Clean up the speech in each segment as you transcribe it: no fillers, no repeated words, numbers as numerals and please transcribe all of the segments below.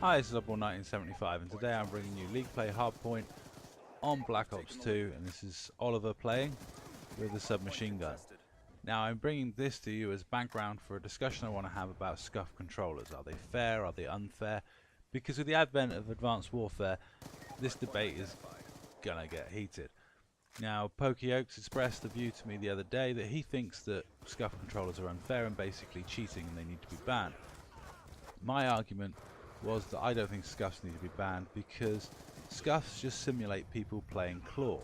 Hi, this is Oddball1975 and today I'm bringing you League Play Hardpoint on Black Ops 2, and this is Oliver playing with a submachine gun. Now I'm bringing this to you as background for a discussion I want to have about Scuf controllers. Are they fair? Are they unfair? Because with the advent of advanced warfare, this debate is gonna get heated. Now, Pokey Oaks expressed the view to me the other day that he thinks that Scuf controllers are unfair and basically cheating and they need to be banned. My argument was that I don't think Scufs need to be banned because Scufs just simulate people playing claw.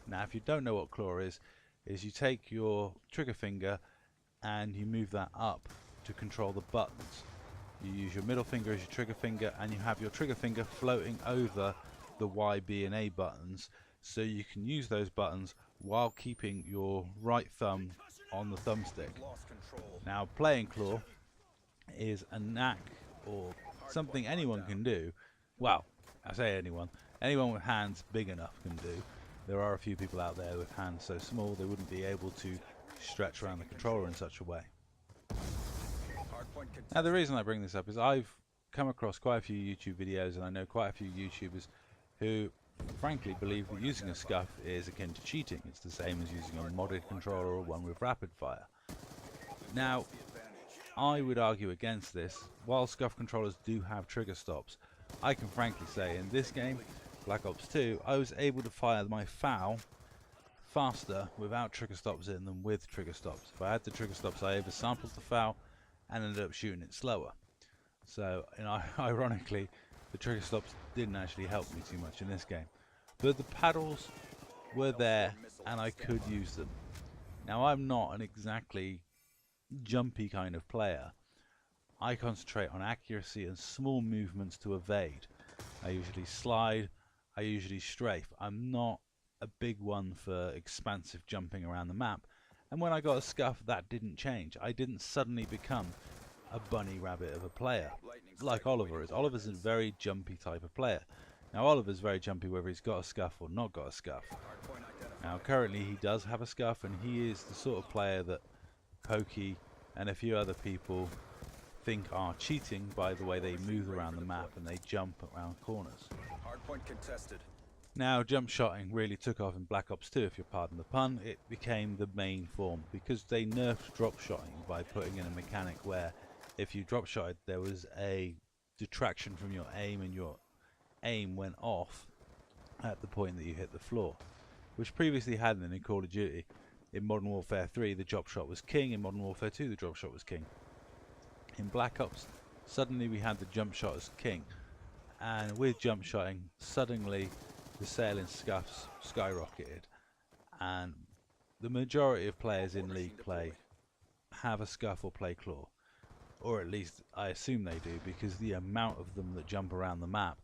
Now, if you don't know what claw is you take your trigger finger and you move that up to control the buttons. You use your middle finger as your trigger finger and you have your trigger finger floating over the Y, B and A buttons, so you can use those buttons while keeping your right thumb on the thumbstick. Now, playing claw is a knack or something anyone can do. Well, I say anyone with hands big enough can do. There are a few people out there with hands so small they wouldn't be able to stretch around the controller in such a way. Now, the reason I bring this up is I've come across quite a few YouTube videos, and I know quite a few YouTubers who frankly believe that using a Scuf is akin to cheating. It's the same as using a modded controller or one with rapid fire. Now, I would argue against this. While Scuf controllers do have trigger stops, I can frankly say in this game, Black Ops 2, I was able to fire my FAL faster without trigger stops in than with trigger stops. If I had the trigger stops, I oversampled the FAL and ended up shooting it slower. So, ironically, the trigger stops didn't actually help me too much in this game. But the paddles were there and I could use them. Now, I'm not an exactly jumpy kind of player. I concentrate on accuracy and small movements to evade. I usually slide, I usually strafe. I'm not a big one for expansive jumping around the map, and when I got a Scuf that didn't change. I didn't suddenly become a bunny rabbit of a player like Oliver is. Oliver's a very jumpy type of player. Now, Oliver's very jumpy whether he's got a Scuf or not got a Scuf. Now, currently he does have a Scuf, and he is the sort of player that Pokey and a few other people think are cheating by the way they move around the map and they jump around corners. Hardpoint contested. Now, jump shotting really took off in Black Ops 2, if you pardon the pun. It became the main form because they nerfed drop shotting by putting in a mechanic where if you drop shotted there was a detraction from your aim and your aim went off at the point that you hit the floor, which previously hadn't in Call of Duty. In Modern Warfare 3 the drop shot was king, in Modern Warfare 2 the drop shot was king. In Black Ops suddenly we had the jump shot as king, and with jump shotting suddenly the sale in Scufs skyrocketed, and the majority of players in League play have a Scuf or play claw, or at least I assume they do, because the amount of them that jump around the map.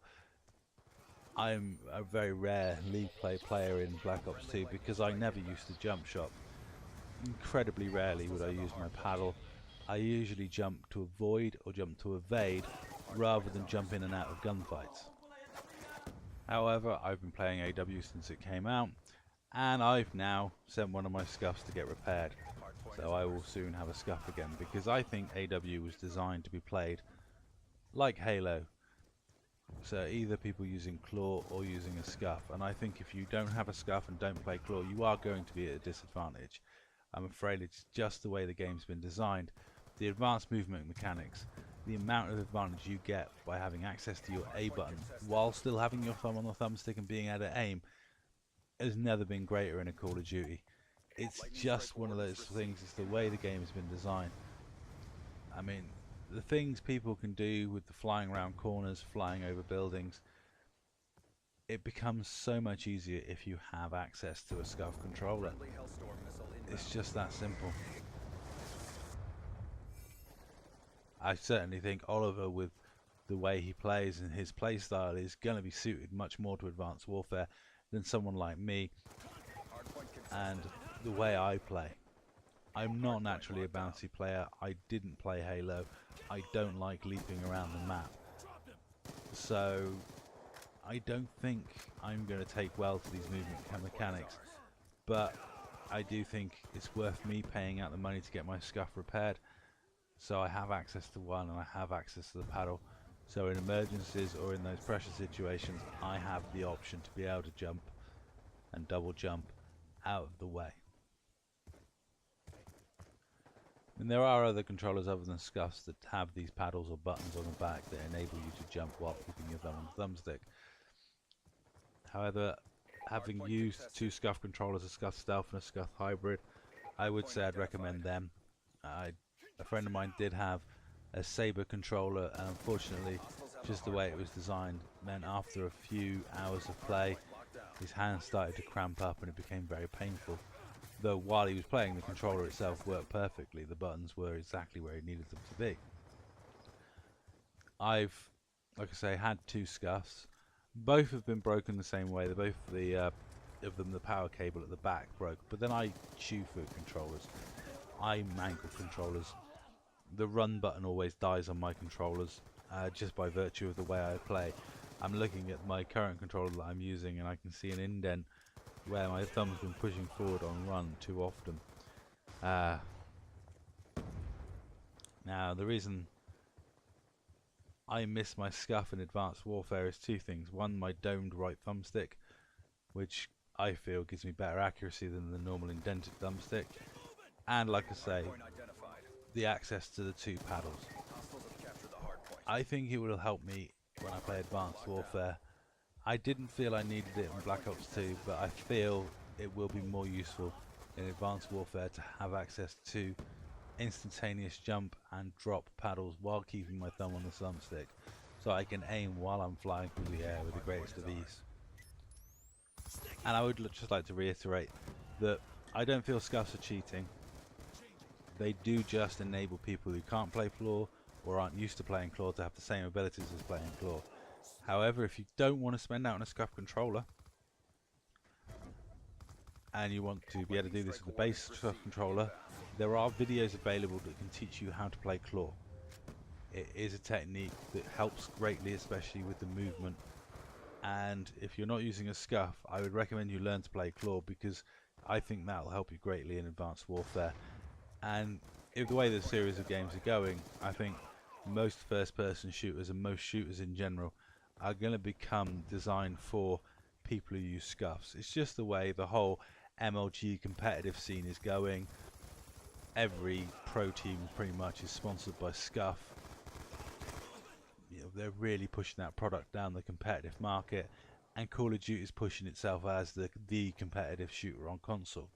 I'm a very rare League play player in Black Ops 2 because I never used to jump shot. Incredibly rarely would I use my paddle. I usually jump to avoid or jump to evade rather than jump in and out of gunfights. However, I've been playing AW since it came out, and I've now sent one of my Scufs to get repaired. So I will soon have a Scuf again because I think AW was designed to be played like Halo. So either people using claw or using a Scuf, and I think if you don't have a Scuf and don't play claw, you are going to be at a disadvantage. I'm afraid it's just the way the game's been designed. The advanced movement mechanics, the amount of advantage you get by having access to your A button while still having your thumb on the thumbstick and being able to aim has never been greater in a Call of Duty. It's just one of those things, it's the way the game has been designed. I mean, the things people can do with the flying around corners, flying over buildings, it becomes so much easier if you have access to a Scuf controller. It's just that simple. I certainly think Oliver, with the way he plays and his play style, is going to be suited much more to advanced warfare than someone like me and the way I play. I'm not naturally a bouncy player. I didn't play Halo. I don't like leaping around the map. So I don't think I'm going to take well to these movement mechanics. But I do think it's worth me paying out the money to get my Scuf repaired. So I have access to one and I have access to the paddle. So in emergencies or in those pressure situations, I have the option to be able to jump and double jump out of the way. And there are other controllers other than Scufs that have these paddles or buttons on the back that enable you to jump while keeping your thumb on the thumbstick. However, having used two Scuf controllers, a Scuf Stealth and a Scuf Hybrid, I would say I'd recommend them. A friend of mine did have a Saber controller, and unfortunately, just the way it was designed meant after a few hours of play, his hands started to cramp up and it became very painful. Though while he was playing, the controller itself worked perfectly. The buttons were exactly where he needed them to be. I've, like I say, had two Scufs. Both have been broken the same way. They're both the power cable at the back broke. But then I chew food controllers. I mangle controllers. The run button always dies on my controllers, just by virtue of the way I play. I'm looking at my current controller that I'm using, and I can see an indent where my thumb's been pushing forward on run too often. Now, the reason I miss my Scuf in Advanced Warfare is two things. One, my domed right thumbstick, which I feel gives me better accuracy than the normal indented thumbstick. And like I say, the access to the two paddles. I think it will help me when I play Advanced Warfare. I didn't feel I needed it in Black Ops 2, but I feel it will be more useful in Advanced Warfare to have access to instantaneous jump and drop paddles while keeping my thumb on the thumbstick, so I can aim while I'm flying through the air with the greatest of ease. And I would just like to reiterate that I don't feel Scufs are cheating. They do just enable people who can't play Claw or aren't used to playing Claw to have the same abilities as playing Claw. However, if you don't want to spend out on a Scuf controller and you want to be able to do this with the base Scuf controller, there are videos available that can teach you how to play Claw. It is a technique that helps greatly, especially with the movement. And if you're not using a Scuf, I would recommend you learn to play Claw, because I think that will help you greatly in Advanced Warfare. And if the way the series of games are going, I think most first-person shooters and most shooters in general are going to become designed for people who use Scufs. It's just the way the whole MLG competitive scene is going. Every pro team pretty much is sponsored by Scuf. You know, they're really pushing that product down the competitive market, and Call of Duty is pushing itself as the competitive shooter on console.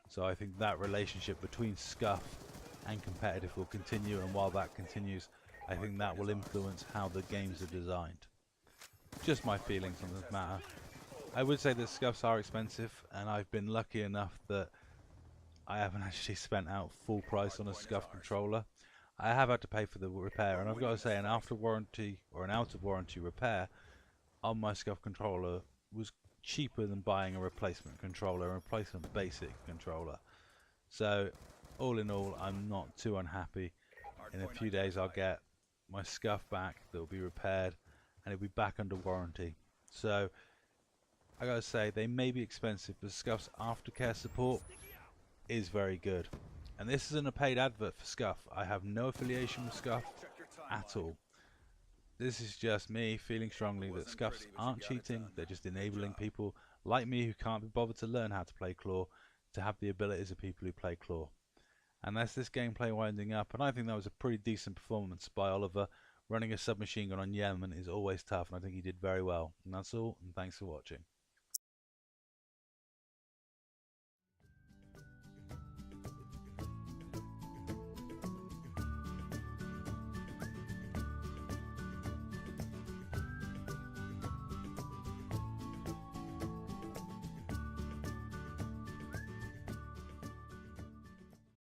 So I think that relationship between Scuf and competitive will continue, and while that continues, I think that will influence how the games are designed. Just my feelings on this matter. I would say that Scufs are expensive, and I've been lucky enough that I haven't actually spent out full price on a Scuf controller. I have had to pay for the repair, and I've got to say an after warranty or an out of warranty repair on my Scuf controller was cheaper than buying a replacement controller, a replacement basic controller. So all in all, I'm not too unhappy. In a few days I'll get my Scuf back that will be repaired, and it'll be back under warranty. So I gotta say, they may be expensive, but Scuf's aftercare support is very good. And this isn't a paid advert for Scuf. I have no affiliation with Scuf at all. This is just me feeling strongly that Scufs aren't cheating. They're just enabling people like me who can't be bothered to learn how to play Claw to have the abilities of people who play Claw. And that's this gameplay winding up, and I think that was a pretty decent performance by Oliver. Running a submachine gun on Yemen is always tough, and I think he did very well. And that's all, and thanks for watching.